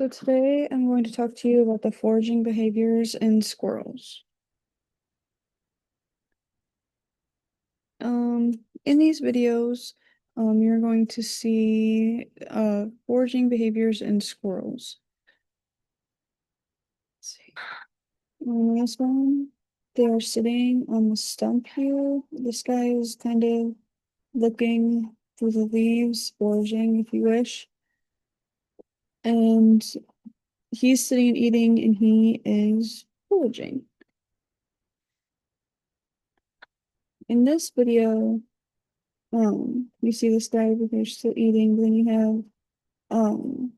So today I'm going to talk to you about the foraging behaviors in squirrels. In these videos, you're going to see foraging behaviors in squirrels. Let's see. This one, they are sitting on the stump here. This guy is kind of looking through the leaves, foraging if you wish. And he's sitting and eating, and he is foraging. In this video, you see this guy over here still eating, then you have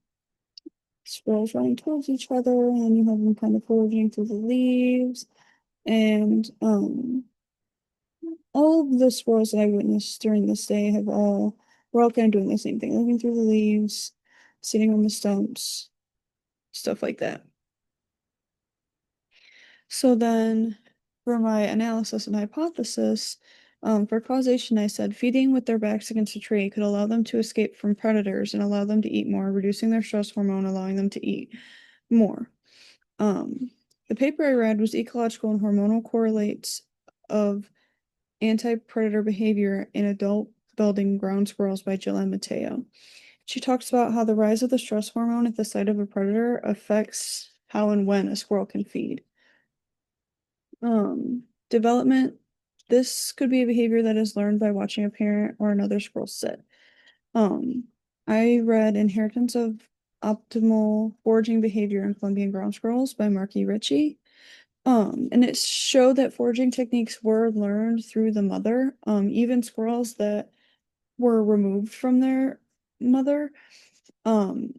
squirrels running towards each other, and you have them kind of foraging through the leaves. And all of the squirrels that I witnessed during this day we're all kind of doing the same thing, looking through the leaves, sitting on the stumps, stuff like that. So then for my analysis and hypothesis, for causation, I said feeding with their backs against a tree could allow them to escape from predators and allow them to eat more, reducing their stress hormone, allowing them to eat more. Um, the paper I read was Ecological and Hormonal Correlates of Anti-Predator Behavior in Adult Building Ground Squirrels by Jill M. Mateo. She talks about how the rise of the stress hormone at the site of a predator affects how and when a squirrel can feed. Development. This could be a behavior that is learned by watching a parent or another squirrel sit. Um, I read Inheritance of Optimal Foraging Behavior in Colombian Ground Squirrels by Marky Ritchie. And it showed that foraging techniques were learned through the mother. Even squirrels that were removed from their mother, um,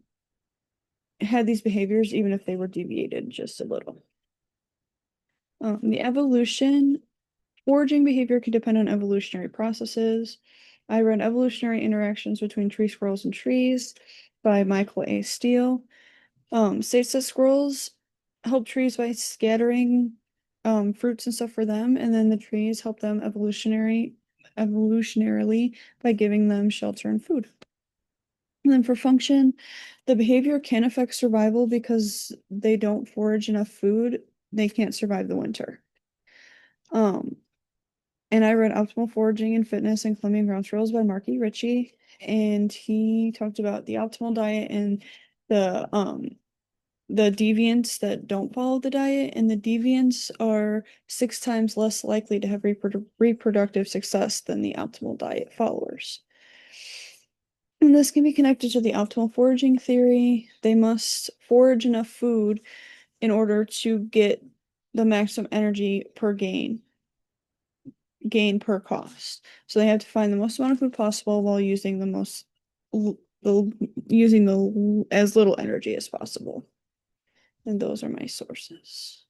had these behaviors even if they were deviated just a little. The evolution. Foraging behavior can depend on evolutionary processes. I read Evolutionary Interactions Between Tree Squirrels and Trees by Michael A. Steele. States that squirrels help trees by scattering fruits and stuff for them, and then the trees help them evolutionarily by giving them shelter and food. And then for function, the behavior can affect survival because they don't forage enough food, they can't survive the winter. And I read Optimal Foraging and Fitness and Colombian Ground Squirrels by Marky Ritchie, and he talked about the optimal diet and the deviants that don't follow the diet, and the deviants are 6 times less likely to have reproductive success than the optimal diet followers. And this can be connected to the optimal foraging theory. They must forage enough food in order to get the maximum energy per gain per cost. So they have to find the most amount of food possible while using using the as little energy as possible. And those are my sources.